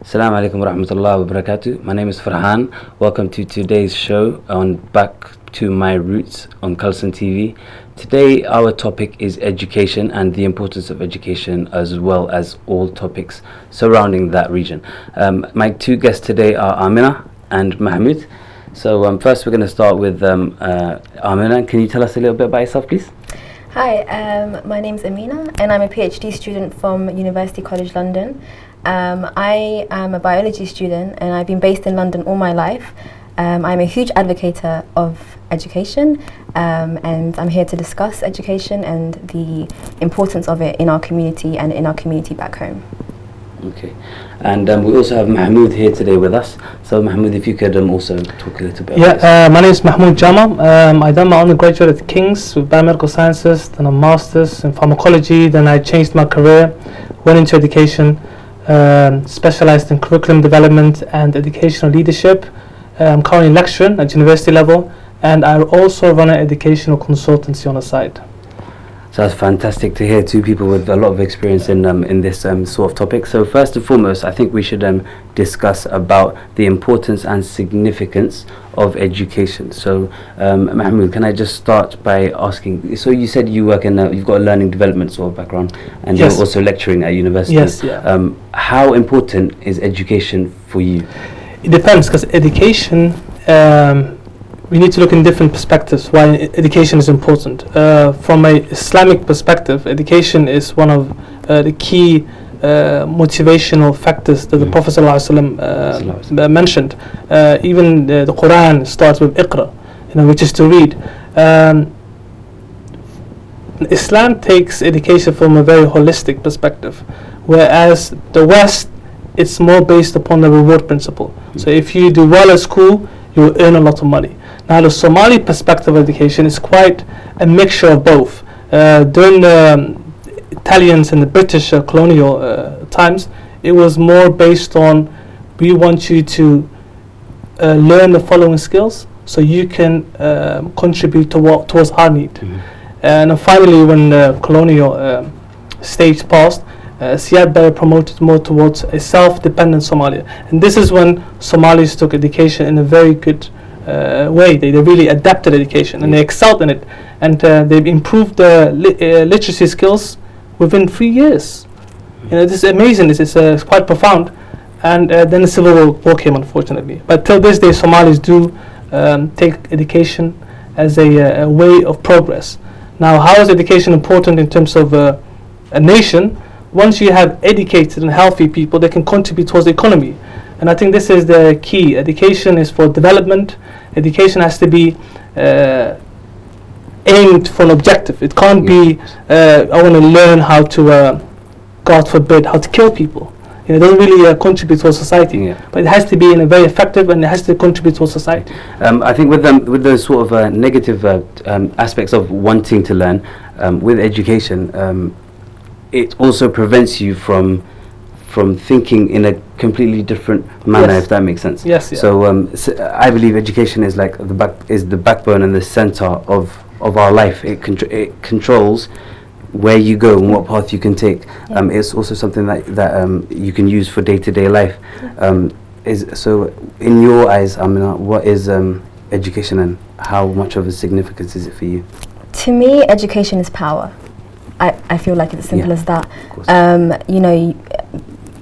Assalamu alaikum wa rahmatullahi wa barakatuh. My name is Farhan. Welcome to today's show on Back to My Roots on kalsantv. Today our topic is education and the importance of education, as well as all topics surrounding that region. My two guests today are Amina and Mahmoud. So first we're going to start with Amina. Can you tell us a little bit about yourself, please? Hi, my name's Amina and I'm a PhD student from University College London. I am a biology student and I've been based in London all my life. I'm a huge advocate of education and I'm here to discuss education and the importance of it in our community and in our community back home. Okay, and we also have Mahmoud here today with us. So Mahmoud, if you could also talk a little bit about this. My name is Mahmoud Jama. I done my undergraduate at King's with biomedical sciences, then a master's in pharmacology, then I changed my career, went into education, specialized in curriculum development and educational leadership. I'm currently lecturing at university level, and I also run an educational consultancy on the side. So that's fantastic to hear two people with a lot of experience in this sort of topic. So first and foremost, I think we should discuss about the importance and significance of education. So Mahmoud, can I just start by asking, so you said you work in you've got a learning development sort of background, and Yes. you're also lecturing at university. Yes, yeah. How important is education for you? It depends, because education, we need to look in different perspectives why education is important. From an Islamic perspective, education is one of the key motivational factors that the Prophet ﷺ mentioned. Even the Quran starts with Iqra, which is to read. Islam takes education from a very holistic perspective, whereas the West, it's more based upon the reward principle. So if you do well at school, you will earn a lot of money. Now the Somali perspective of education is quite a mixture of both. During the Italians and the British colonial times, it was more based on, we want you to learn the following skills so you can contribute towards our need. And then finally, when the colonial stage passed, Siad Barre promoted more towards a self-dependent Somalia. And this is when Somalis took education in a very good way. They really adapted education and they excelled in it. And they've improved their literacy skills within 3 years. This is amazing. This is quite profound. And then the Civil War came, unfortunately. But till this day, Somalis do take education as a way of progress. Now, how is education important in terms of a nation? Once you have educated and healthy people, they can contribute towards the economy. And I think this is the key. Education is for development. Education has to be aimed for an objective. It can't be, I want to learn how to, God forbid, how to kill people. It doesn't really contribute towards society. But it has to be in a very effective, and it has to contribute towards society. I think with those sort of negative aspects of wanting to learn, with education, it also prevents you from thinking in a completely different manner, if that makes sense. Yes. Yeah. So I believe education is like the backbone and the center of our life. It controls where you go and what path you can take. It's also something that you can use for day-to-day life. So in your eyes, Amina, what is education and how much of a significance is it for you? To me, education is power. I feel like it's as simple as that.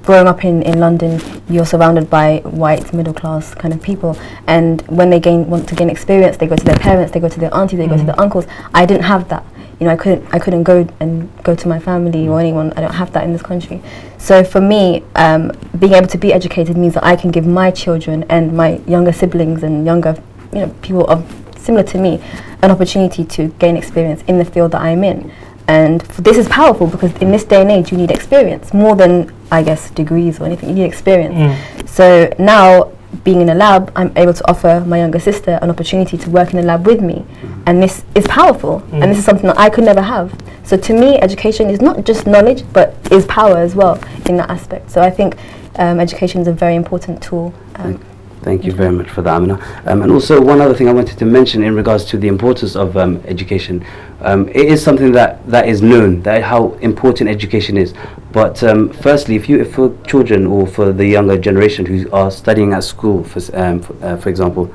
Growing up in London, you're surrounded by white, middle-class kind of people, and when they want to gain experience, they go to their parents, they go to their aunties, they go to their uncles. I didn't have that. I couldn't go to my family or anyone. I don't have that in this country. So for me, being able to be educated means that I can give my children and my younger siblings and younger people similar to me an opportunity to gain experience in the field that I'm in. And this is powerful because in this day and age you need experience more than, I guess, degrees or anything. You need experience. So now, being in a lab, I'm able to offer my younger sister an opportunity to work in a lab with me, and this is powerful, and this is something that I could never have. So to me, education is not just knowledge, but is power as well in that aspect. So I think education is a very important tool. Thank you very much for that, Amina. And also, one other thing I wanted to mention in regards to the importance of education. It is something that is known, that how important education is. But firstly, if for children or for the younger generation who are studying at school, for example,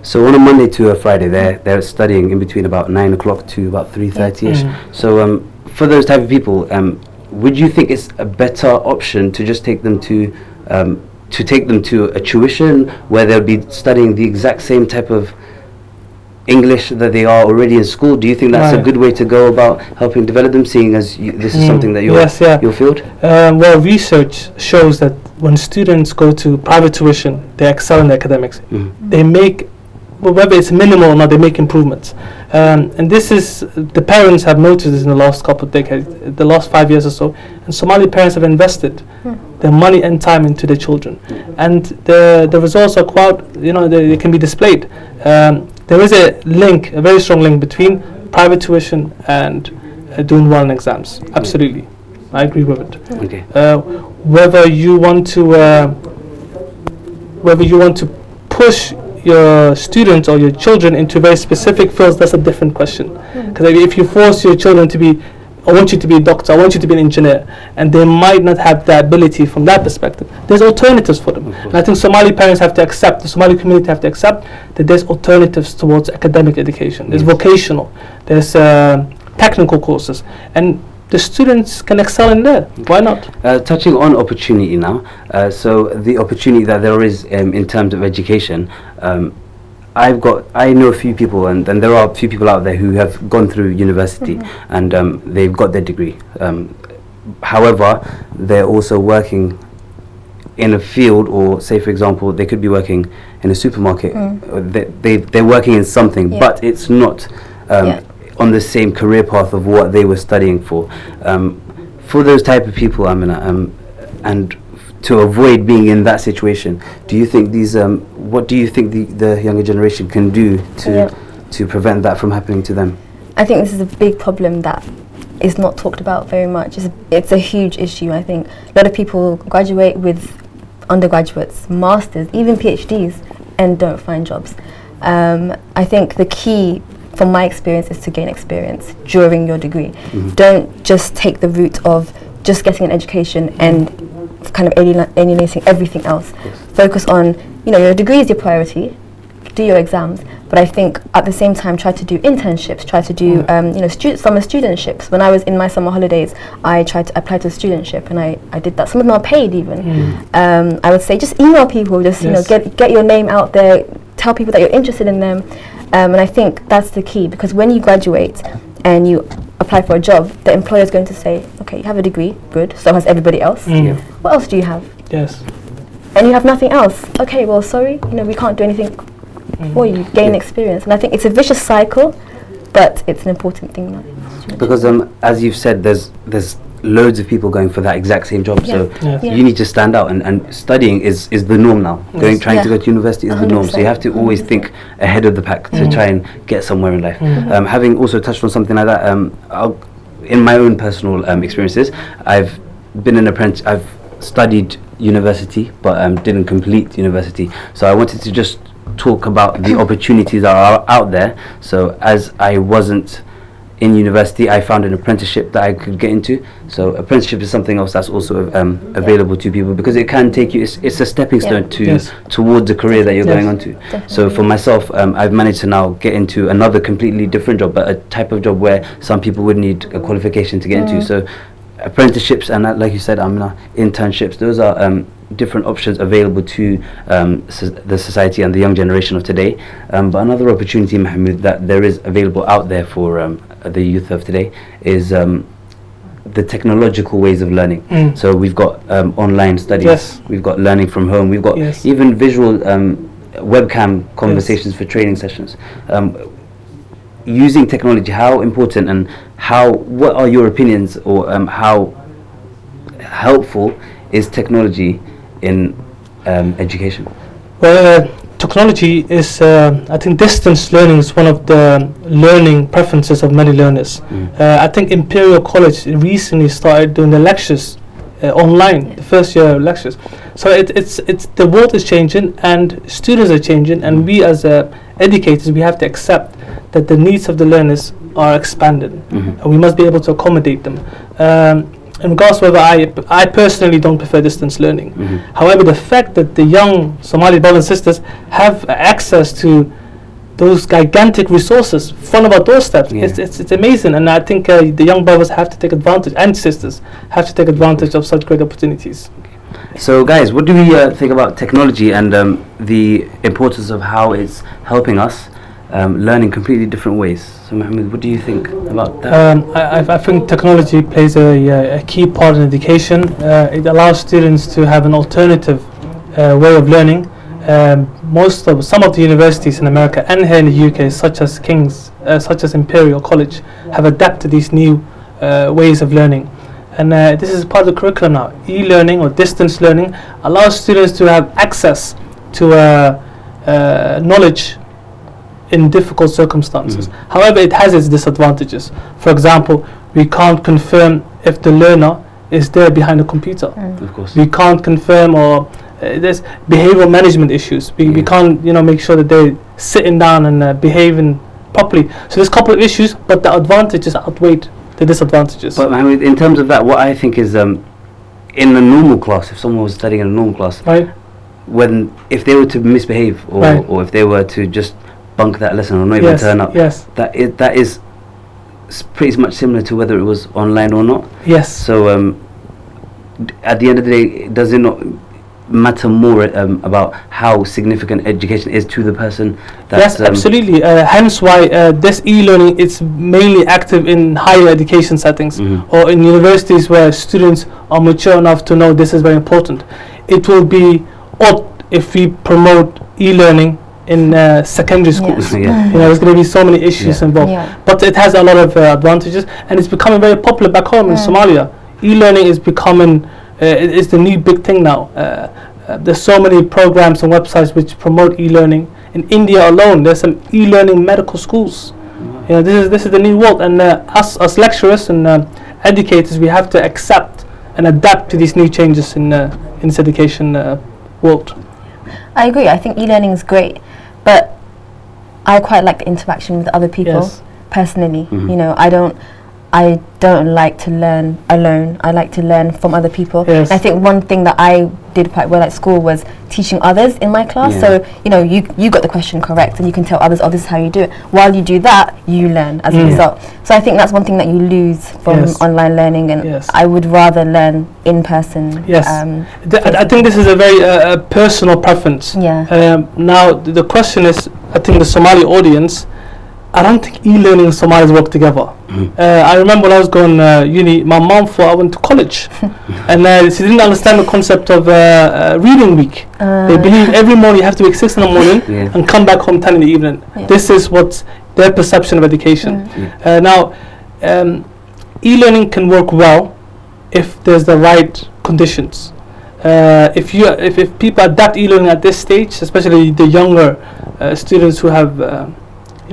so on a Monday to a Friday, they're studying in between about 9 o'clock to about 3:30ish. So for those type of people, would you think it's a better option to just take them to a tuition where they'll be studying the exact same type of English that they are already in school? Do you think that's a good way to go about helping develop them, seeing as this is something that your field? Well, research shows that when students go to private tuition, they excel in academics. They make, whether it's minimal or not, they make improvements. And this is, the parents have noticed this in the last couple of decades, the last 5 years or so, and Somali parents have invested their money and time into their children. And the results are quite, they can be displayed. There is a link, a very strong link between private tuition and doing well in exams. Absolutely, I agree with it. Okay. Whether you want to push your students or your children into very specific fields, that's a different question. Because if you force your children to be, I want you to be a doctor, I want you to be an engineer, and they might not have the ability from that perspective, there's alternatives for them. And I think Somali parents have to accept, the Somali community have to accept that there's alternatives towards academic education. There's vocational, there's technical courses, and the students can excel in there. Why not? Touching on opportunity now, so the opportunity that there is in terms of education, I know a few people, and there are a few people out there who have gone through university and they've got their degree. However, they're also working in a field, or say for example, they could be working in a supermarket. They're working in something, but it's not on the same career path of what they were studying for. For those type of people, and to avoid being in that situation, do you think what do you think the younger generation can do to prevent that from happening to them? I think this is a big problem that is not talked about very much. It's a huge issue. I think a lot of people graduate with undergraduates, masters, even PhDs, and don't find jobs. I think the key, from my experience, is to gain experience during your degree. Don't just take the route of just getting an education and kind of alienating everything else. Focus on, your degree is your priority, do your exams, but I think at the same time try to do internships, try to do summer studentships. When I was in my summer holidays, I tried to apply to a studentship, and I did that. Some of them are paid even. I would say just email people, just get your name out there, tell people that you're interested in them. And I think that's the key, because when you graduate and you apply for a job, the employer is going to say, okay, you have a degree, good, so has everybody else. What else do you have? Yes. And you have nothing else. Okay, well, sorry, we can't do anything for you. Gain experience. And I think it's a vicious cycle, but it's an important thing now. Because as you've said, there's loads of people going for that exact same job, so you need to stand out, and studying is the norm now. Trying to go to university is the norm, so you have to always think ahead of the pack to try and get somewhere in life. Having also touched on something like that, in my own personal experiences, I've been an apprentice. I've studied university but didn't complete university, so I wanted to just talk about the opportunities that are out there. So as I wasn't in university, I found an apprenticeship that I could get into. So apprenticeship is something else that's also available to people, because it can take you, it's a stepping stone towards the career that you're going on to. So for myself, I've managed to now get into another completely different job, but a type of job where some people would need a qualification to get into. So apprenticeships and like you said, internships, those are different options available to the society and the young generation of today. But another opportunity, Mahmoud, that there is available out there for the youth of today is the technological ways of learning. So we've got online studies, we've got learning from home, we've got even visual webcam conversations for training sessions. Using technology, how important and what are your opinions, or how helpful is technology in education? Well, technology is, I think distance learning is one of the learning preferences of many learners. I think Imperial College recently started doing the lectures online, the first year lectures. So it's the world is changing and students are changing, and we as educators, we have to accept that the needs of the learners are expanding, and we must be able to accommodate them. In regards to whether I personally don't prefer distance learning. However, the fact that the young Somali brothers and sisters have access to those gigantic resources from our doorsteps, it's amazing, and I think the young brothers have to take advantage, and sisters have to take advantage of such great opportunities. So guys, what do we think about technology and the importance of how it's helping us learn in completely different ways? So Mohammed, what do you think about that? I think technology plays a key part in education. It allows students to have an alternative way of learning. Some of the universities in America and here in the UK, such as Imperial College, have adapted these new ways of learning. And this is part of the curriculum now. E-learning or distance learning allows students to have access to knowledge in difficult circumstances. However, it has its disadvantages. For example, we can't confirm if the learner is there behind the computer. Of course. We can't confirm, or there's behavioral management issues. We can't make sure that they're sitting down and behaving properly. So there's a couple of issues, but the advantages outweigh the disadvantages. But I mean, in terms of that, what I think is in a normal class, if someone was studying in a normal class, right, if they were to misbehave or if they were to just bunk that lesson or not even turn up, that is pretty much similar to whether it was online or not. Yes. So at the end of the day, does it not matter more about how significant education is to the person? Yes, absolutely. Hence why this e-learning is mainly active in higher education settings or in universities where students are mature enough to know this is very important. It will be odd if we promote e-learning in secondary schools. There's going to be so many issues involved. But it has a lot of advantages, and it's becoming very popular back home in Somalia. E-learning is becoming it's the new big thing now. There's so many programs and websites which promote e-learning. In India alone, there's some e-learning medical schools. This is the new world, and us as lecturers and educators, we have to accept and adapt to these new changes in this education world. I agree. I think e-learning is great, but I quite like the interaction with other people personally. I don't like to learn alone. I like to learn from other people. Yes. I think one thing that I did quite well at school was teaching others in my class. So, you got the question correct, and you can tell others, oh, this is how you do it. While you do that, you learn as a result. So I think that's one thing that you lose from online learning, and I would rather learn in person. Yes. I think this is a very personal preference. Now, the question is, I think the Somali audience, I don't think e-learning and Somalis work together. I remember when I was going uni, my mom thought I went to college, and she didn't understand the concept of reading week. They believe every morning you have to wake 6 in the morning and come back home 10 in the evening. This is what's their perception of education. Now, e-learning can work well if there's the right conditions. If people adapt e-learning at this stage, especially the younger students who have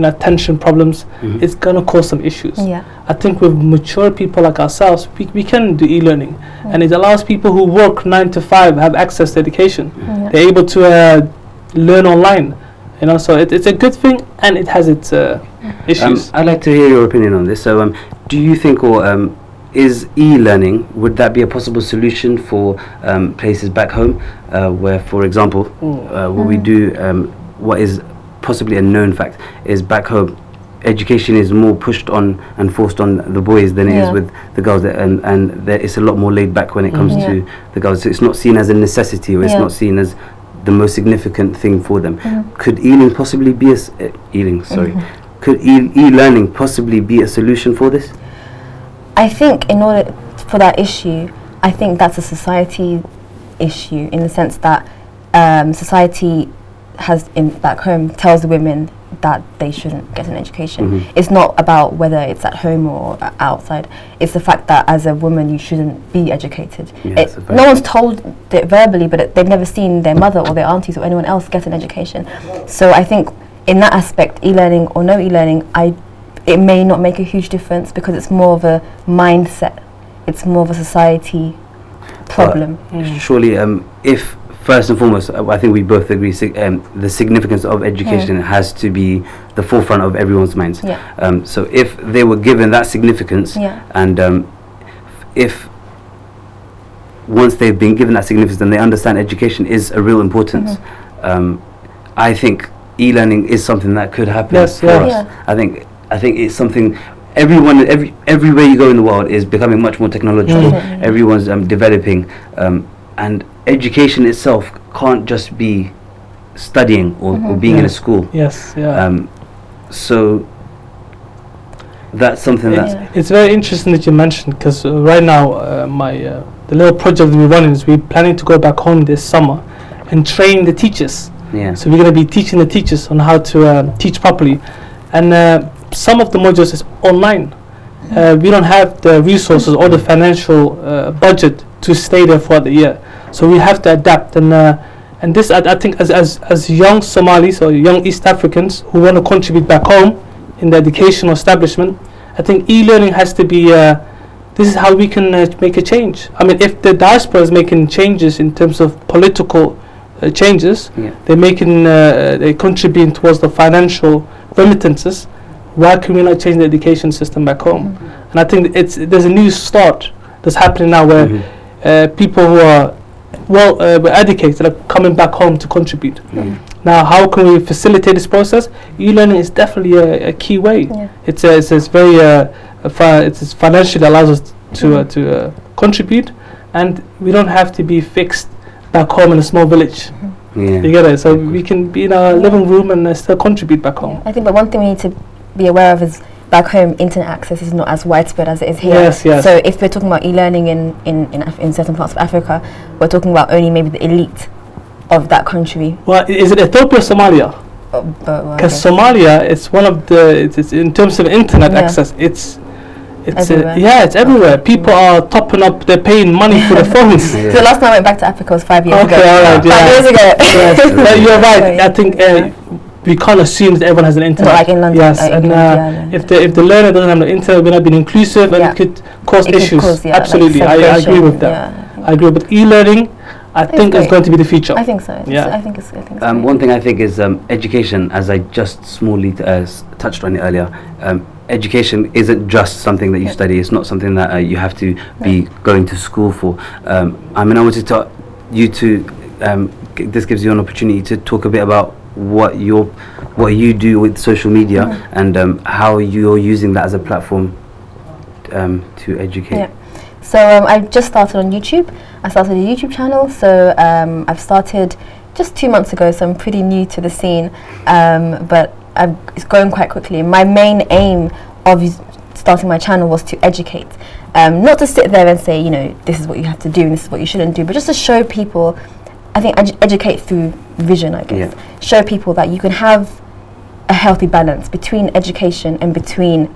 attention problems, it's going to cause some issues. I think with mature people like ourselves, we can do e-learning, and it allows people who work 9 to 5 have access to education. They're able to learn online, so it's a good thing, and it has its issues. I'd like to hear your opinion on this. So do you think, or is e-learning, would that be a possible solution for places back home where, for example, what we do, what is possibly a known fact is back home education is more pushed on and forced on the boys than it is with the girls, and it's a lot more laid back when it comes to the girls. So it's not seen as a necessity, or it's not seen as the most significant thing for them. Could e-learning possibly be could e-learning possibly be a solution for this? I think in order for that issue, I think that's a society issue, in the sense that society back home tells the women that they shouldn't get an education. It's not about whether it's at home or outside. It's the fact that as a woman you shouldn't be educated. No one's told it verbally, but they've never seen their mother or their aunties or anyone else get an education. So I think in that aspect, e-learning or no e-learning, it may not make a huge difference, because it's more of a mindset. It's more of a society problem. Surely, if first and foremost, I think we both agree, the significance of education has to be the forefront of everyone's minds. Yeah. So if they were given that significance, and if once they've been given that significance and they understand education is a real importance, I think e-learning is something that could happen for us. Yeah. I think it's something. Everywhere you go in the world is becoming much more technological. Everyone's developing, and education itself can't just be studying or being in a school. Yes. Yeah. So that's something it's very interesting that you mentioned, because right now the little project we're running is we're planning to go back home this summer and train the teachers. Yeah. So we're going to be teaching the teachers on how to teach properly, and some of the modules is online. We don't have the resources or the financial budget to stay there for the year, so we have to adapt. And this, I think, as young Somalis or young East Africans who want to contribute back home in the educational establishment, I think e-learning has to be. This is how we can make a change. I mean, if the diaspora is making changes in terms of political changes, they're contributing towards the financial remittances. Why can we not change the education system back home? And I think there's a new start that's happening now where people who are educated are coming back home to contribute. Now, how can we facilitate this process? E-learning is definitely a key way. It's very it's financially allows us to contribute, and we don't have to be fixed back home in a small village. You get it? So we can be in our living room and still contribute back home. I think, but one thing we need to be aware of is back home internet access is not as widespread as it is here. Yes. So if we're talking about e-learning in certain parts of Africa, we're talking about only maybe the elite of that country. Well, is it Ethiopia or Somalia? Because Somalia, it's one of it's in terms of internet access, it's everywhere. It's everywhere. People are topping up, they're paying money for their phones. So the last time I went back to Africa was 5 years ago. All right, 5 years ago. Yes. But you're right. I think we can't assume that everyone has an internet. Not like in London. Yes, and if the learner doesn't have the internet, we're not being inclusive, and it could cause issues. Absolutely, like I agree with that. I agree. But e-learning, I think is going to be the future. I think so. I think it's one thing I think is education, as I just smallly touched on it earlier. Education isn't just something that you study. It's not something that you have to be going to school for. I mean, I wanted you to. This gives you an opportunity to talk a bit about what you do with social media and how you're using that as a platform to educate. So I just started on YouTube. I started a YouTube channel. So I've started just 2 months ago. So I'm pretty new to the scene, but it's growing quite quickly. My main aim of starting my channel was to educate, not to sit there and say, this is what you have to do and this is what you shouldn't do, but just to show people. I think educate through vision, I guess. Show people that you can have a healthy balance between education and between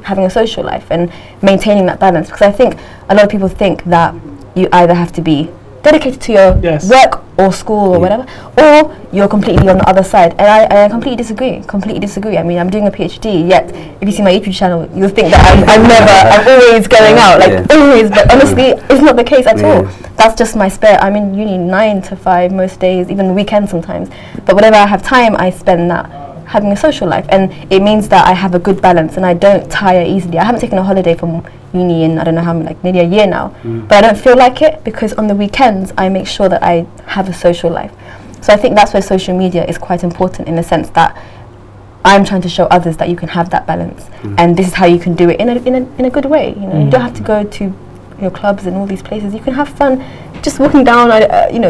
having a social life and maintaining that balance. Because I think a lot of people think that you either have to be dedicated to your work or school or whatever, or you're completely on the other side. And I completely disagree. I mean, I'm doing a PhD, yet if you see my YouTube channel, you'll think that I'm always going out, always. But honestly, it's not the case at all. That's just my spare. I'm in uni 9 to 5 most days, even weekends sometimes. But whenever I have time, I spend that having a social life, and it means that I have a good balance and I don't tire easily. I haven't taken a holiday from uni in I don't know how many, nearly a year now, but I don't feel like it because on the weekends I make sure that I have a social life. So I think that's where social media is quite important, in the sense that I'm trying to show others that you can have that balance, and this is how you can do it in a good way. You don't have to go to clubs and all these places. You can have fun just walking down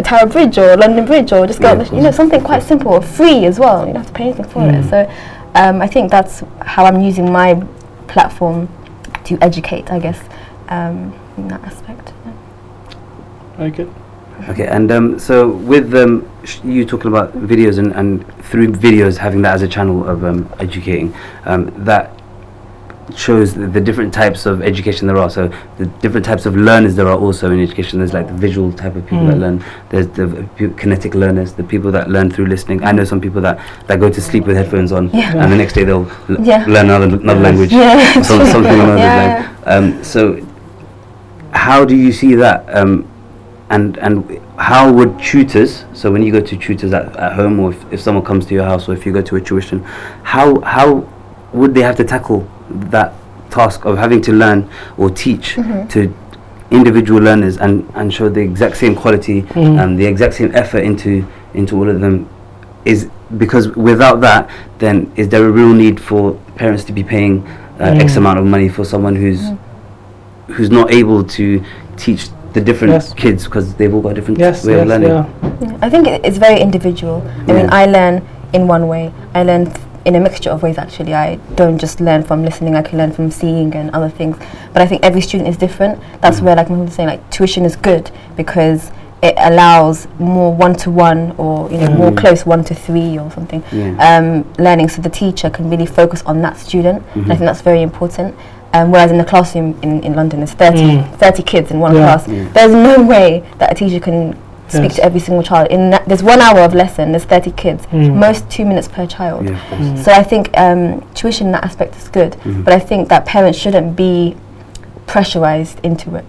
Tower Bridge or London Bridge, or just go something quite simple, free as well. You don't have to pay anything for it. So I think that's how I'm using my platform to educate, I guess, in that aspect. Very good. Okay, and so with you talking about videos and through videos having that as a channel of educating, that shows the different types of education there are. So the different types of learners there are also in education. There's like the visual type of people that learn. There's the kinetic learners, the people that learn through listening. I know some people that go to sleep with headphones on, and the next day they'll learn another language, something along those lines. So how do you see that and how would tutors, so when you go to tutors at home, or if someone comes to your house, or if you go to a tuition, how would they have to tackle that task of having to learn or teach to individual learners and show the exact same quality and the exact same effort into all of them? Is because without that, then is there a real need for parents to be paying X amount of money for someone who's not able to teach the different kids, because they've all got different way of learning? Yeah, I think it's very individual. I mean, I learn in one way. I learn in a mixture of ways, actually. I don't just learn from listening, I can learn from seeing and other things. But I think every student is different. That's where, like Mahmoud was saying, like tuition is good because it allows more one-to-one, or more close 1 to 3 or something learning, so the teacher can really focus on that student. And I think that's very important. Whereas in the classroom in London, there's 30 kids in one class. There's no way that a teacher can speak to every single child. There's 1 hour of lesson, there's 30 kids, most 2 minutes per child. So I think tuition in that aspect is good, but I think that parents shouldn't be pressurized into it.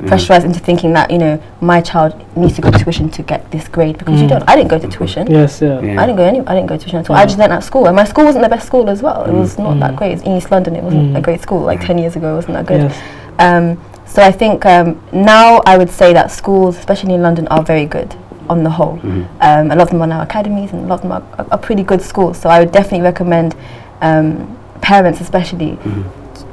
Pressurized into thinking that my child needs to go to tuition to get this grade, because you don't. I didn't go to tuition. I didn't go to tuition at all. I just learned at school, and my school wasn't the best school as well. It was not that great. In East London, it wasn't a great school. Like 10 years ago, it wasn't that good. So I think now I would say that schools, especially in London, are very good on the whole. A lot of them are now academies, and a lot of them are pretty good schools. So I would definitely recommend parents, especially,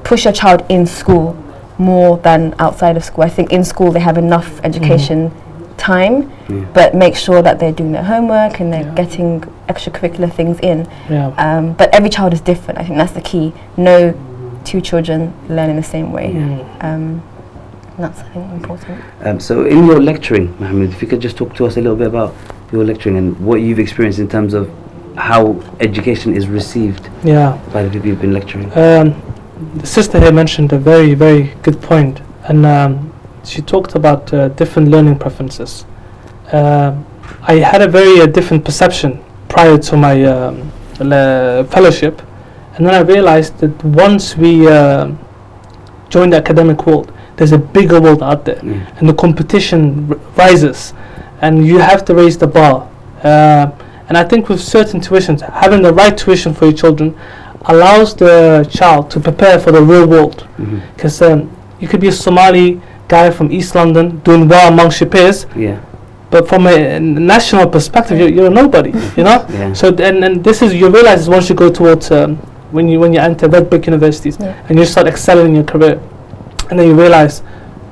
push your child in school more than outside of school. I think in school they have enough education time, but make sure that they're doing their homework and they're getting extracurricular things in. But every child is different. I think that's the key. No two children learn in the same way. That's, I think, important. So in your lecturing, Mohammed, if you could just talk to us a little bit about your lecturing and what you've experienced in terms of how education is received by the people you've been lecturing. The sister here mentioned a very, very good point, and she talked about different learning preferences. I had a very different perception prior to my fellowship, and then I realized that once we join the academic world, there's a bigger world out there, and the competition rises, and you have to raise the bar. And I think with certain tuitions, having the right tuition for your children allows the child to prepare for the real world. Because you could be a Somali guy from East London doing well amongst your peers, but from a national perspective, you're a nobody, So and this is, you realize once you go towards when you enter red brick universities and you start excelling in your career, and then you realize,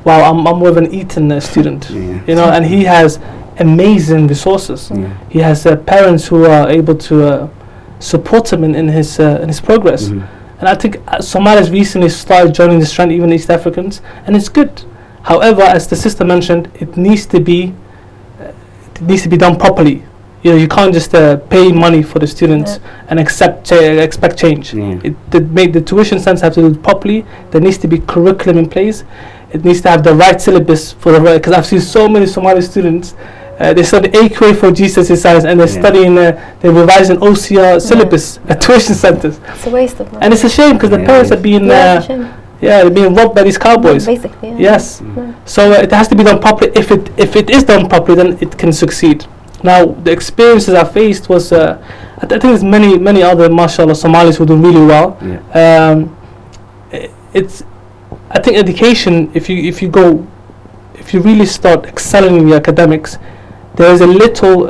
wow, I'm more of an Eton student, and he has amazing resources. He has parents who are able to support him in his progress. And I think Somalis recently started joining this trend, even East Africans, and it's good. However, as the sister mentioned, it needs to be done properly. You can't just pay money for the students and expect change. The tuition centers have to do it properly. There needs to be curriculum in place. It needs to have the right syllabus for the right, because I've seen so many Somali students. They study AQA for GCSE science, and they're studying, they're revising OCR syllabus at tuition centers. It's a waste of money. And it's a shame because the parents are being, they're being robbed by these cowboys. Basically, yes. So it has to be done properly. If it is done properly, then it can succeed. Now, the experiences I faced was, I think there's many other, mashallah, Somalis who do really well. I think education, if you really start excelling in your academics, there is a little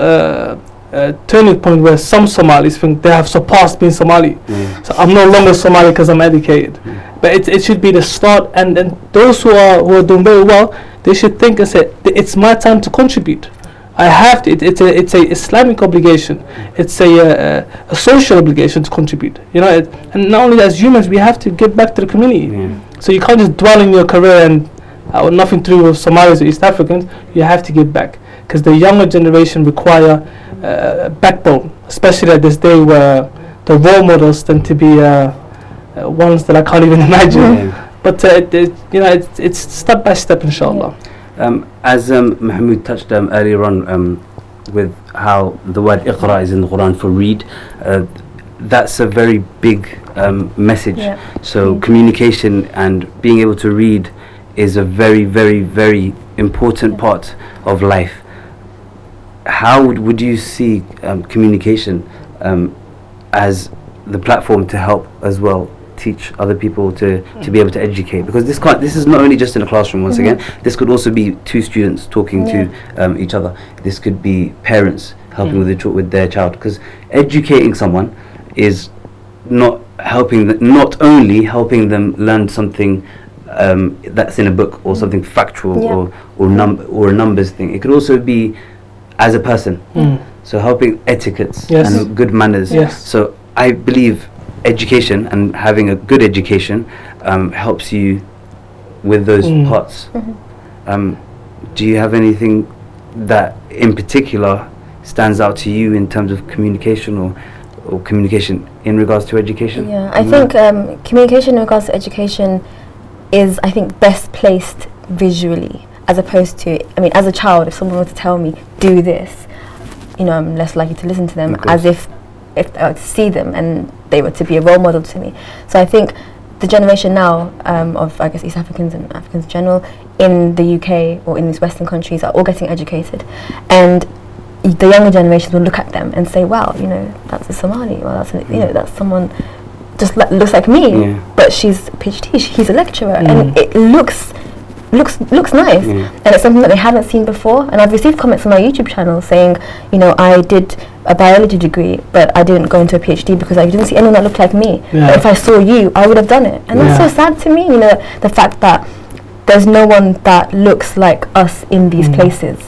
turning point where some Somalis think they have surpassed being Somali. So I'm no longer Somali because I'm educated. But it should be the start, and those who are doing very well, they should think and say, it's my time to contribute. I have to. It's a Islamic obligation. It's a social obligation to contribute. And not only as humans, we have to give back to the community. So you can't just dwell in your career and nothing to do with Somalis or East Africans. You have to give back, because the younger generation require backbone, especially at this day where the role models tend to be ones that I can't even imagine. But it's step by step, inshallah. As Mahmoud touched earlier on with how the word Iqra is in the Quran for read, that's a very big message. So communication and being able to read is a very, very, very important part of life. How would you see communication as the platform to help as well teach other people to be able to educate? Because this is not only just in a classroom. Once again, this could also be two students talking to each other. This could be parents helping with their child, because educating someone is not only helping them learn something that's in a book or something factual or a numbers thing. It could also be as a person, so helping etiquettes and good manners. So I believe education and having a good education helps you with those parts. Do you have anything that in particular stands out to you in terms of communication or communication in regards to education? Yeah, I think communication in regards to education is, I think, best placed visually, as opposed to, I mean, as a child, if someone were to tell me, do this, you know, I'm less likely to listen to them, as if I were to see them and they were to be a role model to me. So I think the generation now of, I guess, East Africans and Africans in general in the UK or in these Western countries are all getting educated, and the younger generations will look at them and say, wow, you know, that's a Somali, well, that's you know, that's someone just looks like me, but she's a PhD, he's a lecturer, and it looks nice, and it's something that they haven't seen before. And I've received comments on my YouTube channel saying, you know, I did a biology degree, but I didn't go into a PhD because I didn't see anyone that looked like me. But if I saw you, I would have done it. And that's so sad to me, you know, the fact that there's no one that looks like us in these places.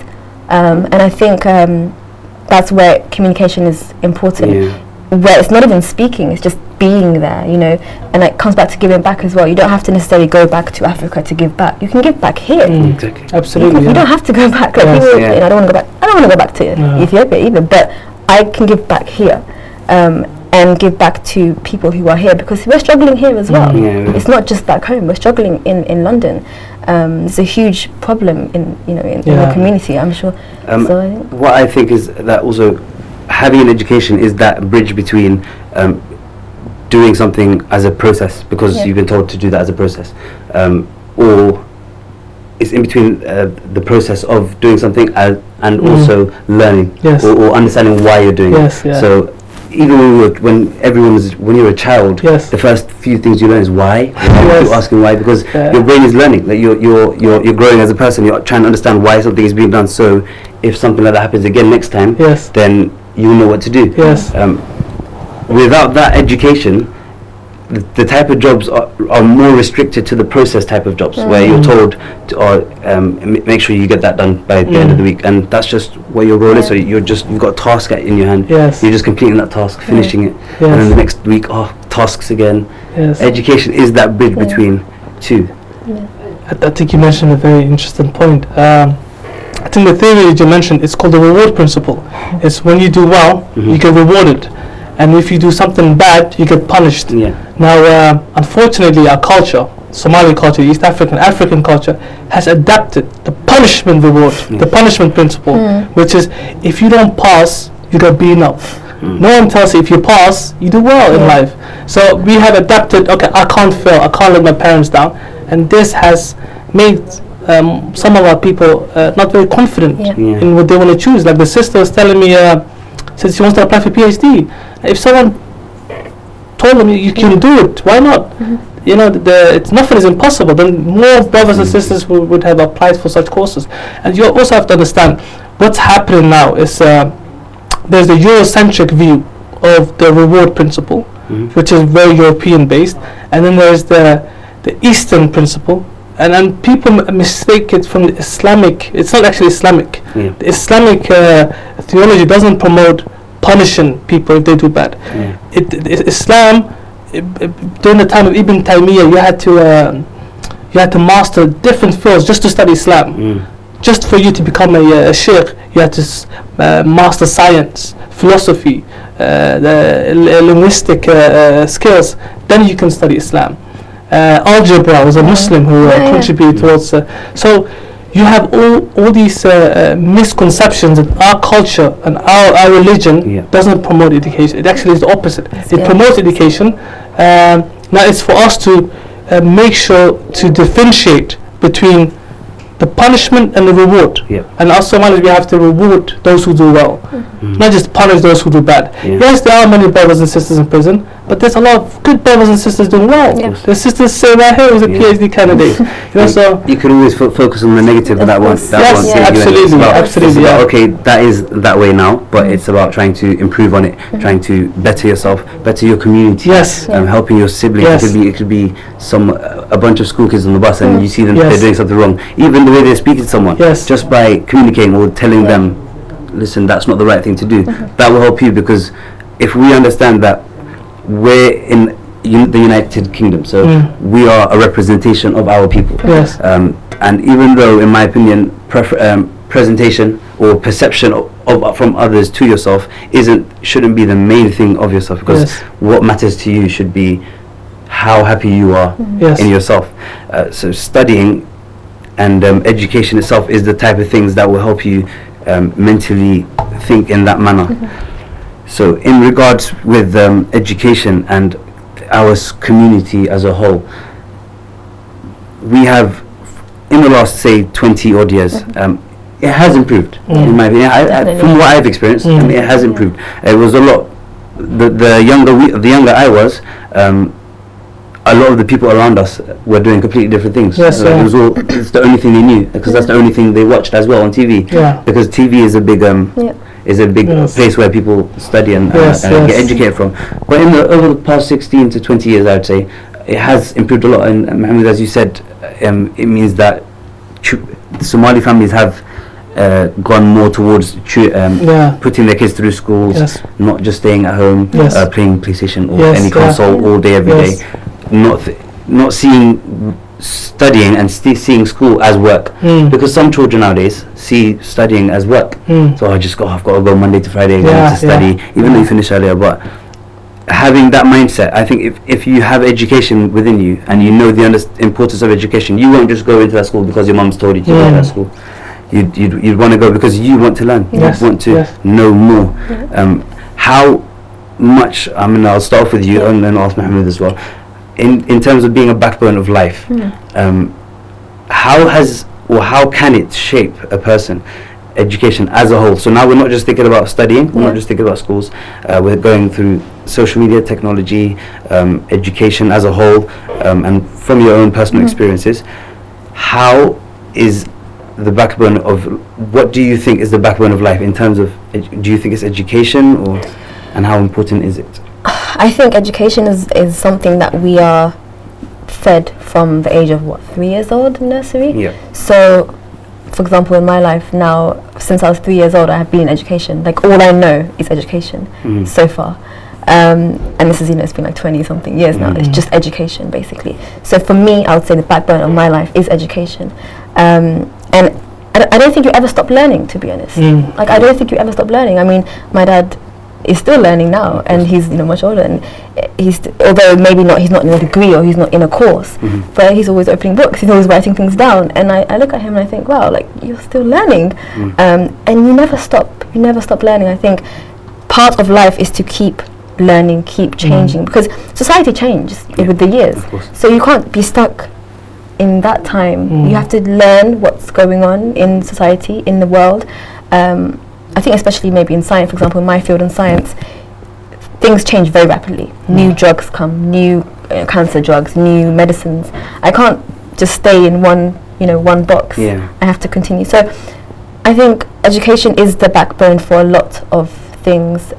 And I think that's where communication is important, where it's not even speaking, it's just being there, you know. And it comes back to giving back as well. You don't have to necessarily go back to Africa to give back. You can give back here. Exactly. Absolutely. You don't have to go back. Like people, you know, I don't want to go back to Ethiopia either, but I can give back here, and give back to people who are here, because we're struggling here as well. It's not just back home. We're struggling in London. It's a huge problem in the community, I'm sure. What I think is that also having an education is that bridge between doing something as a process, because you've been told to do that as a process, or it's in between the process of doing something and also learning or understanding why you're doing it. So even when you're a child, the first few things you learn is why. You're asking why, because your brain is learning. Like you're growing as a person. You're trying to understand why something is being done. So if something like that happens again next time, then you know what to do. Without that education, the type of jobs are more restricted to the process type of jobs, where you're told to make sure you get that done by the end of the week, and that's just where your role is. So you've got a task in your hand, you're just completing that task, finishing it, and then the next week tasks again. Education is that bridge between two. I think you mentioned a very interesting point. I think the theory that you mentioned is called the reward principle. It's when you do well, you get rewarded, and if you do something bad, you get punished. Now, unfortunately, our culture, Somali culture, East African culture, has adapted the punishment reward, the punishment principle, which is if you don't pass, you get beaten up. No one tells you if you pass, you do well in life. So we have adapted, okay, I can't fail, I can't let my parents down, and this has made some of our people not very confident in what they want to choose. Like the sister was telling me, said she wants to apply for PhD. If someone told them you can do it, why not? You know, nothing is impossible. Then more brothers and sisters would have applied for such courses. And you also have to understand what's happening now is there's the Eurocentric view of the reward principle, which is very European based, and then there's the Eastern principle. And then people mistake it from the Islamic. It's not actually Islamic. The Islamic theology doesn't promote punishing people if they do bad. Islam, during the time of Ibn Taymiyyah, you had to master different fields just to study Islam. Just for you to become a sheikh, you had to master science, philosophy, the linguistic skills. Then you can study Islam. Algebra was a Muslim who contributed towards. So you have all these misconceptions that our culture and our religion doesn't promote education. It actually is the opposite. It promotes education. Now it's for us to make sure to differentiate between the punishment and the reward. Yeah. And us Somalis, we have to reward those who do well, not just punish those who do bad. Yeah. Yes, there are many brothers and sisters in prison, but there's a lot of good brothers and sisters doing well. Yeah. The sisters say right here is a PhD candidate. So you could always focus on the negative, and that won't course. that Yes, won't yeah, save you. And absolutely, it's about- absolutely, it's about, yeah. okay, that is that way now, but it's about trying to improve on it, trying to better yourself, better your community. Yes. Helping your siblings. Yes. It could be a bunch of school kids on the bus, and you see them Yes. they're doing something wrong. Even the way they're speaking to someone, Yes. just by communicating or telling them, listen, that's not the right thing to do. That will help you, because if we understand that we're in the United Kingdom, so we are a representation of our people. Yes. And even though, in my opinion, presentation or perception of from others to yourself shouldn't be the main thing of yourself, because Yes. what matters to you should be how happy you are Yes. in yourself. So studying and education itself is the type of things that will help you mentally think in that manner. So in regards with education and our community as a whole, we have, in the last, say, 20 odd years, it has improved, in my opinion. From what I've experienced, it has improved. It was a lot. The younger I was, a lot of the people around us were doing completely different things. Yes, It was all, it's the only thing they knew, because that's the only thing they watched as well on TV. Yeah. Because TV is a big Yes. place where people study and Yes, get yes. educated from. But over the past 16 to 20 years, I would say, it has improved a lot. And Mohammed, as you said, it means that Somali families have gone more towards putting their kids through schools, Yes. not just staying at home, Yes. playing PlayStation or Yes, any yeah. console all day, every day. Yes. Not seeing studying and seeing school as work, because some children nowadays see studying as work. So I've got to go Monday to Friday to study, even though you finish earlier. But having that mindset, I think if you have education within you and you know the importance of education, you won't just go into that school because your mum's told you to go to that school. You'd want to go because you want to learn. Yes, You want to yes. know more. How much? I'll start off with you and then ask Mohammed as well. In terms of being a backbone of life, how can it shape a person, education as a whole? So now we're not just thinking about studying, we're not just thinking about schools, we're going through social media, technology, education as a whole, and from your own personal experiences, how is the backbone of, what do you think is the backbone of life in terms of, do you think it's education, and how important is it? I think education is something that we are fed from the age of 3 years old in nursery. Yeah. So, for example, in my life now, since I was 3 years old, I have been in education. Like, all I know is education so far. And this is, it's been like 20 something years now. It's just education, basically. So for me, I would say the backbone of my life is education. And I don't think you ever stop learning, to be honest. Like, I don't think you ever stop learning. I mean, my dad is still learning now, and he's much older, and although maybe he's not in a degree or he's not in a course, but he's always opening books, he's always writing things down, and I look at him and I think, wow, like, you're still learning. And you never stop learning. I think part of life is to keep learning, keep changing, because society changes with the years, so you can't be stuck in that time. You have to learn what's going on in society, in the world. I think especially maybe in science, for example, in my field in science, things change very rapidly. New drugs come, new cancer drugs, new medicines. I can't just stay in one box. I have to continue. So I think education is the backbone for a lot of things.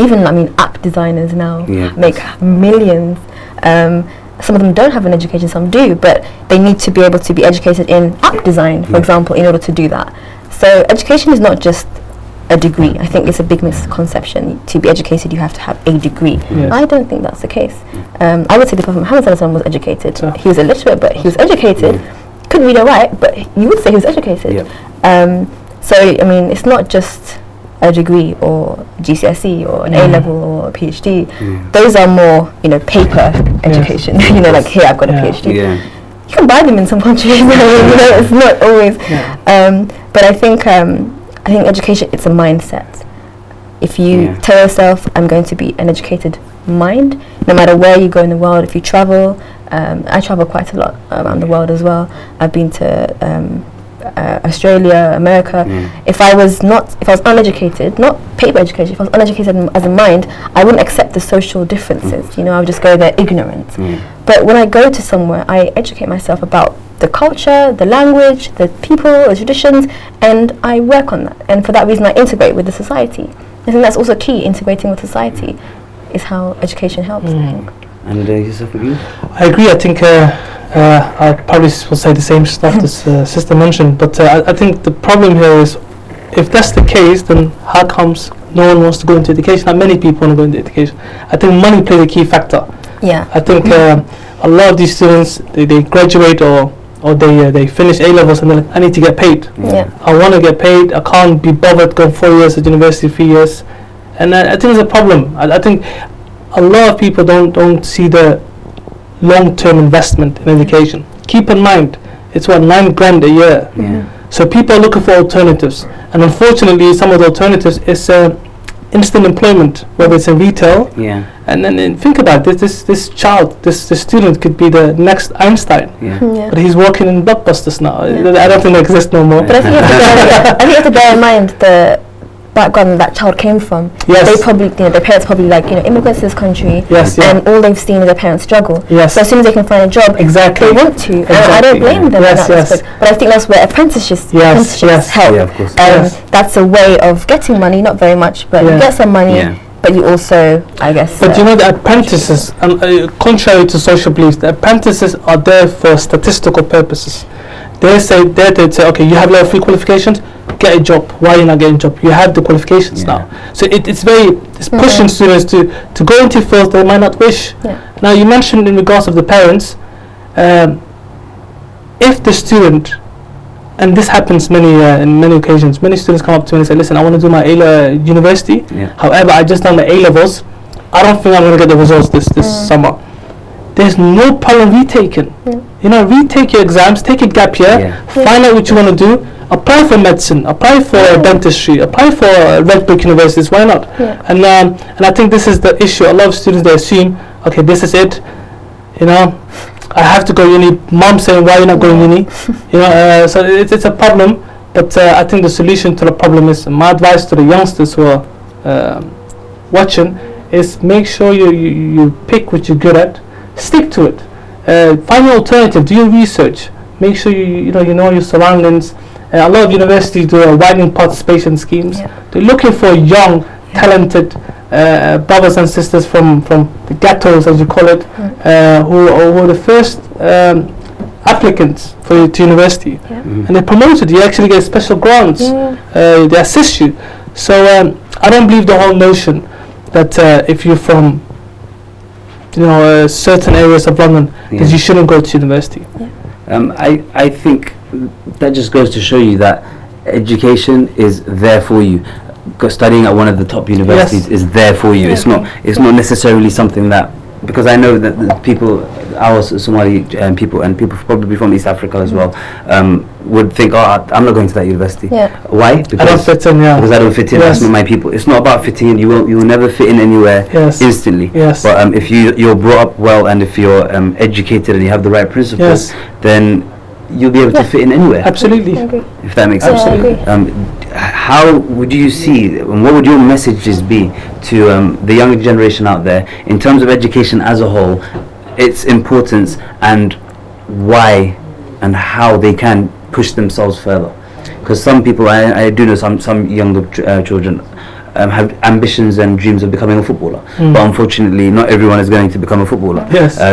Even, app designers now make millions. Some of them don't have an education, some do, but they need to be able to be educated in app design, for example, in order to do that. So education is not just a degree. I think it's a big misconception. To be educated, you have to have a degree. Yes. I don't think that's the case. I would say the Prophet Muhammad was educated. He was illiterate, but he was educated. Couldn't read or write, but you would say he was educated. So, it's not just a degree or GCSE or an A-level or a PhD. Those are more, paper education. Like, here, I've got a PhD. You can buy them in some countries. It's not always. But I think education, it's a mindset. If you tell yourself, I'm going to be an educated mind, no matter where you go in the world, if you travel, I travel quite a lot around the world as well. I've been to Australia, America. If I was uneducated, not paper educated, if I was uneducated as a mind, I wouldn't accept the social differences. You know, I would just go there ignorant. But when I go to somewhere, I educate myself about the culture, the language, the people, the traditions, and I work on that. And for that reason, I integrate with the society. I think that's also key. Integrating with society is how education helps. I think. And yourself, you? I agree. I think I probably will say the same stuff this sister mentioned, but I think the problem here is, if that's the case, then how comes no one wants to go into education? Not many people want to go into education. I think money plays a key factor. Yeah. I think a lot of these students, they graduate or they finish A-levels and they're like, I need to get paid. Yeah. I want to get paid. I can't be bothered going 4 years at university, 3 years. And I think it's a problem. I think a lot of people don't see the long-term investment in education. Keep in mind, it's what, $9,000 a year. So people are looking for alternatives, and unfortunately, some of the alternatives is instant employment, whether it's in retail. And then think about it, this child, this student could be the next Einstein. But he's working in Blockbusters now. I don't think they exist no more. But I think you have to bear in mind the background that child came from. They probably, their parents probably immigrants to this country, and all they've seen is their parents struggle. So as soon as they can find a job, they want to. And I don't blame them in that aspect. But I think that's where apprenticeships help. That's a way of getting money, not very much, but you get some money. But you also, I guess. But the apprentices, contrary to social beliefs, the apprentices are there for statistical purposes. They say, okay, you have level 3 qualifications, get a job. Why are you not getting a job? You have the qualifications now. So it's pushing students to go into fields they might not wish. Now, you mentioned in regards of the parents, if the student, and this happens in many occasions, many students come up to me and say, listen, I want to do my university. However, I just done the A-levels. I don't think I'm going to get the results this summer. There's no problem retaking. Retake your exams, take a gap year, find out what you want to do, apply for medicine, apply for dentistry, apply for red book universities, why not? And I think this is the issue. A lot of students, they assume, okay, this is it, I have to go uni. Mom saying, why are you not going uni? So it's a problem, but I think the solution to the problem is, my advice to the youngsters who are watching is, make sure you pick what you're good at, stick to it. Find an alternative, do your research, make sure you know your surroundings. A lot of universities do widening participation schemes. They're looking for young, talented brothers and sisters from the ghettos, as you call it, who are the first applicants to university. And they're promoted. You actually get special grants. They assist you. So I don't believe the whole notion that if you're from certain areas of London, that you shouldn't go to university. I think that just goes to show you that education is there for you. Because studying at one of the top universities is there for you. It's not necessarily something that, because I know that the people, our Somali people and people probably from East Africa as well, would think, I'm not going to that university. Why? Because I don't fit in. Because I don't fit in. That's not my people. It's not about fitting in. You will never fit in anywhere instantly. But if you're brought up well, and if you're educated and you have the right principles, then you'll be able to fit in anywhere. Absolutely. If that makes sense. How would you see, and what would your messages be to the younger generation out there in terms of education as a whole, its importance, and why and how they can push themselves further? Because some people, I do know some younger children have ambitions and dreams of becoming a footballer, but unfortunately not everyone is going to become a footballer.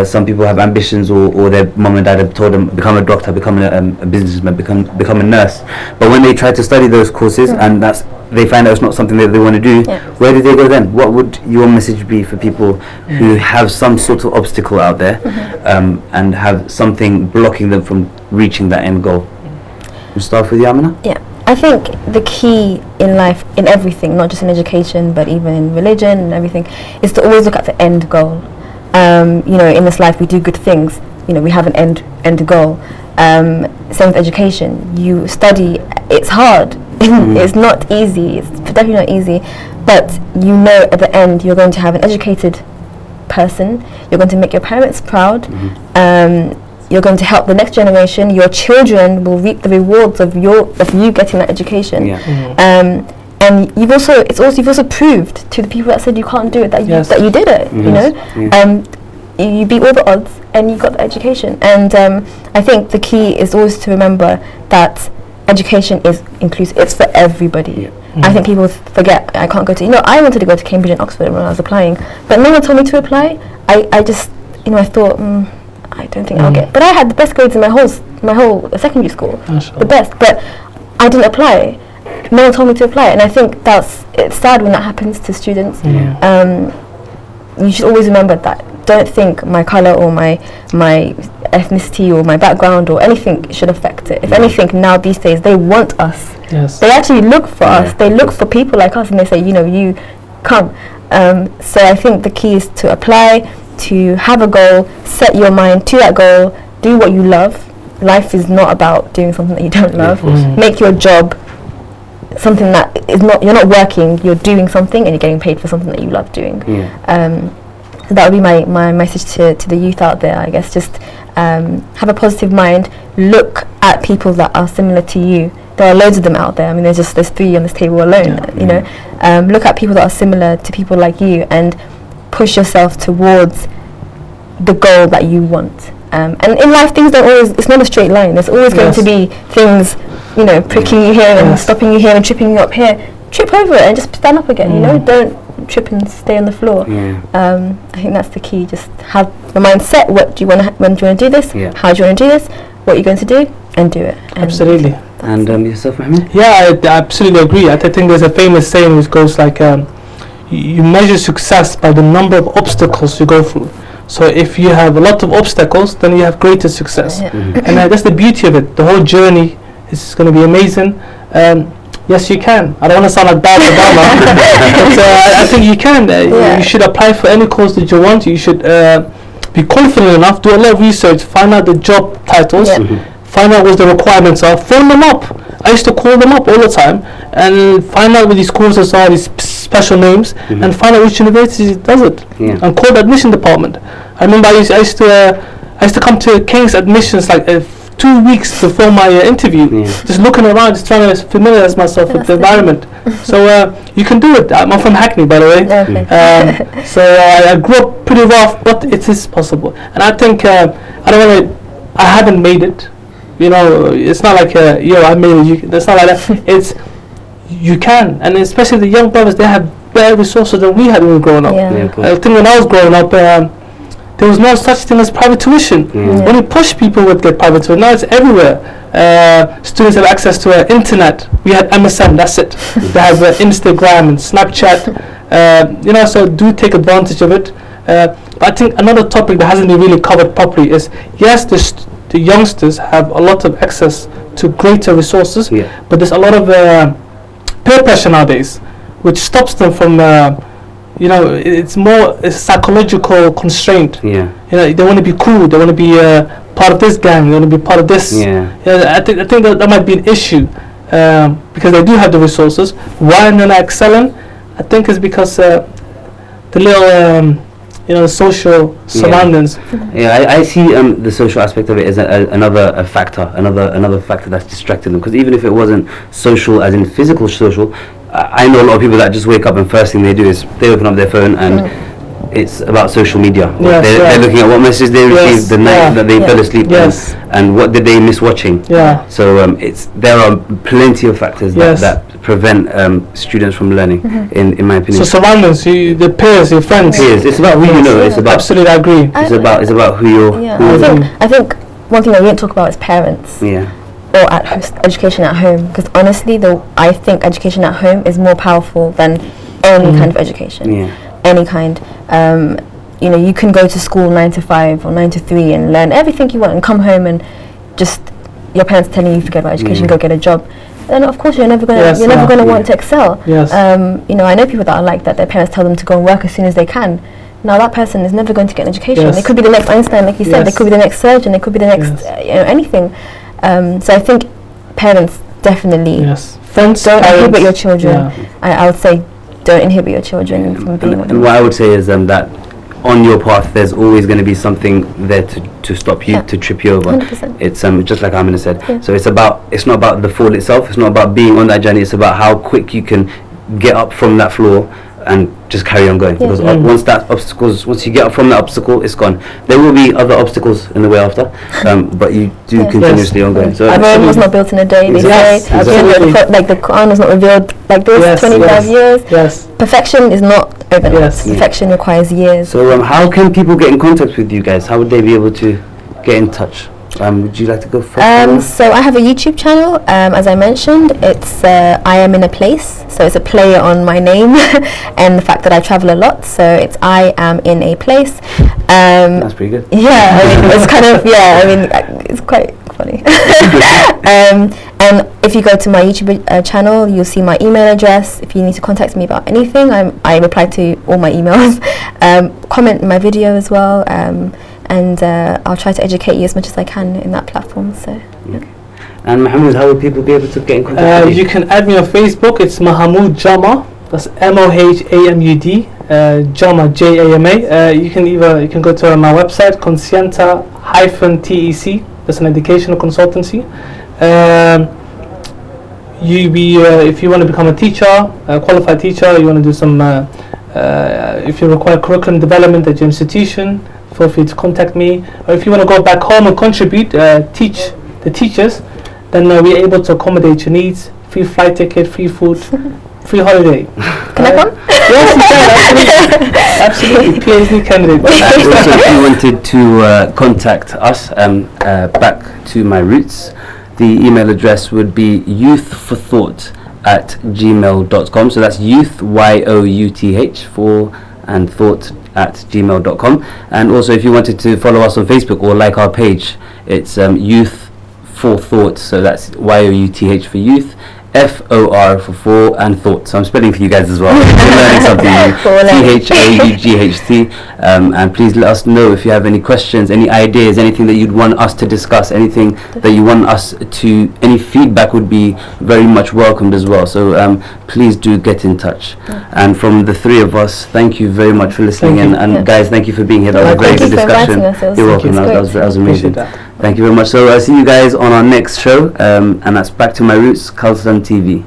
Some people have ambitions, or their mom and dad have told them, become a doctor, become a businessman, become a nurse. But when they try to study those courses and they find out it's not something that they want to do, where do they go then? What would your message be for people who have some sort of obstacle out there and have something blocking them from reaching that end goal? We'll start with you, Amina. I think the key in life, in everything, not just in education, but even in religion and everything, is to always look at the end goal. In this life we do good things. We have an end goal. Same with education. You study. It's hard. It's not easy. It's definitely not easy. But at the end you're going to have an educated person. You're going to make your parents proud. Mm-hmm. You're going to help the next generation. Your children will reap the rewards of you getting that education. Yeah. And you've also proved to the people that said you can't do it that you did it. Mm-hmm. You know, Yeah. You beat all the odds and you got the education. And I think the key is always to remember that education is inclusive. It's for everybody. Yeah. I think people forget. I can't go to. I wanted to go to Cambridge and Oxford when I was applying, but no one told me to apply. I just I thought. I don't think I'll get. But I had the best grades in my whole secondary school, the best. But I didn't apply. No one told me to apply, and I think it's sad when that happens to students. You should always remember that. Don't think my color or my ethnicity or my background or anything should affect it. If anything, now these days they want us. Yes. They actually look for us. They look for people like us, and they say, you come. So I think the key is to apply, to have a goal, set your mind to that goal, do what you love. Life is not about doing something that you don't love. Make your job something that is not, you're not working, you're doing something and you're getting paid for something that you love doing. So that would be my message to the youth out there, I guess. Just have a positive mind, look at people that are similar to you. There are loads of them out there. I mean, there's 3 on this table alone, look at people that are similar to people like you and push yourself towards the goal that you want. And in life, things don't always, it's not a straight line. There's always going to be things, pricking you here and stopping you here and tripping you up here. Trip over it and just stand up again, don't trip and stay on the floor. I think that's the key. Just have the mindset. When do you want to do this? How do you want to do this? What are you going to do? And do it. Absolutely. And yourself, Mohammed? Yeah, I absolutely agree. I think there's a famous saying which goes like, you measure success by the number of obstacles you go through. So if you have a lot of obstacles, then you have greater success. And that's the beauty of it. The whole journey is going to be amazing. Yes, you can. I don't want to sound like Barack Obama, but I think you can. You should apply for any course that you want. You should be confident enough, do a lot of research, find out the job titles, find out what the requirements are, phone them up. I used to call them up all the time and find out what these courses are, these special names, and find out which university does it, and call the admission department. I remember I used to come to King's admissions like 2 weeks before my interview, just looking around, just trying to familiarize myself with the environment. So you can do it. I'm from Hackney, by the way. So I grew up pretty rough, but it is possible. And I think I haven't made it. It's not like I made it. It's not like that. It's you can, and especially the young brothers, they have better resources than we had when we were growing up. I think when I was growing up, there was no such thing as private tuition. Only posh people would get private tuition. Now it's everywhere. Students have access to internet. We had MSN, that's it. They have Instagram and Snapchat. So do take advantage of it. But I think another topic that hasn't been really covered properly is, yes, the youngsters have a lot of access to greater resources, but there's a lot of peer pressure nowadays, which stops them from it's more a psychological constraint. They want to be cool. They want to be part of this gang. They want to be part of this. I think that might be an issue because they do have the resources. Why they're not excelling? I think it's because the little social surroundings. I see the social aspect of it as another factor that's distracting them. Because even if it wasn't social, as in physical social, I know a lot of people that just wake up and first thing they do is they open up their phone and it's about social media. They're looking at what message they received the night that they fell asleep and what did they miss watching. So there are plenty of factors that prevent students from learning, in my opinion. So surroundings, the peers, your friends. It's about who you know. It's about absolutely, I agree. It's about who you're. I think one thing that we didn't talk about is parents. Or education at home, because honestly, I think education at home is more powerful than any kind of education. Any kind. You can go to school 9 to 5 or 9 to 3 and learn everything you want, and come home and just your parents telling you forget about education, go get a job. Then of course you're never going to want to excel. I know people that are like that. Their parents tell them to go and work as soon as they can. Now that person is never going to get an education. They could be the next Einstein, like you said. They could be the next surgeon. They could be the next anything. So I think parents definitely don't inhibit your children. I would say don't inhibit your children from being. And what I would say is that on your path, there's always going to be something there to stop you, to trip you over. 100%. It's just like Amina said. Yeah. So it's not about the fall itself. It's not about being on that journey. It's about how quick you can get up from that floor and just carry on going. Because once you get up from that obstacle, it's gone. There will be other obstacles in the way after, but you do continuously on going. So Rome was not built in a day. They say like the Quran was not revealed like this. 25 years. Yes. Perfection is not overnight. Yes. Perfection requires years. So how can people get in contact with you guys? How would they be able to get in touch? Would you like to go first? So I have a YouTube channel, as I mentioned. It's I Am In A Place. So it's a play on my name and the fact that I travel a lot. So it's I Am In A Place. That's pretty good. Yeah, I mean, it's kind of, it's quite funny. And if you go to my YouTube channel, you'll see my email address. If you need to contact me about anything, I reply to all my emails. Comment in my video as well. And I'll try to educate you as much as I can in that platform. So. Yeah. And Mahmoud, how will people be able to get in contact with you? You can add me on Facebook. It's Mahamud Jama. That's MOHAMUD. Jama JAMA. You can go to my website Kalsantv. That's an educational consultancy. If you want to become a teacher, a qualified teacher, you want to do some. If you require curriculum development at your institution, feel free to contact me. Or if you want to go back home and contribute, teach the teachers, then we're able to accommodate your needs. Free flight ticket, free food, free holiday. Can I come? Yes, you can. Absolutely. PhD candidate. Also, if you wanted to contact us, back to my roots, the email address would be youthforthought@gmail.com. So that's youth, YOUTH, for and thought @gmail.com. And also, if you wanted to follow us on Facebook or like our page, it's Youth for Thought. So that's YOUTH for youth, FOR for four, and thought. So I'm spelling for you guys as well. We're learning something new. THAUGHT. And please let us know if you have any questions, any ideas, anything that you'd want us to discuss, anything that you want us to, any feedback would be very much welcomed as well. So please do get in touch. And from the three of us, thank you very much for listening. And guys, thank you for being here. That was a very good discussion. You're welcome. That was amazing. Thank you very much. So I'll see you guys on our next show, and that's Back to My Roots, Kalsantv.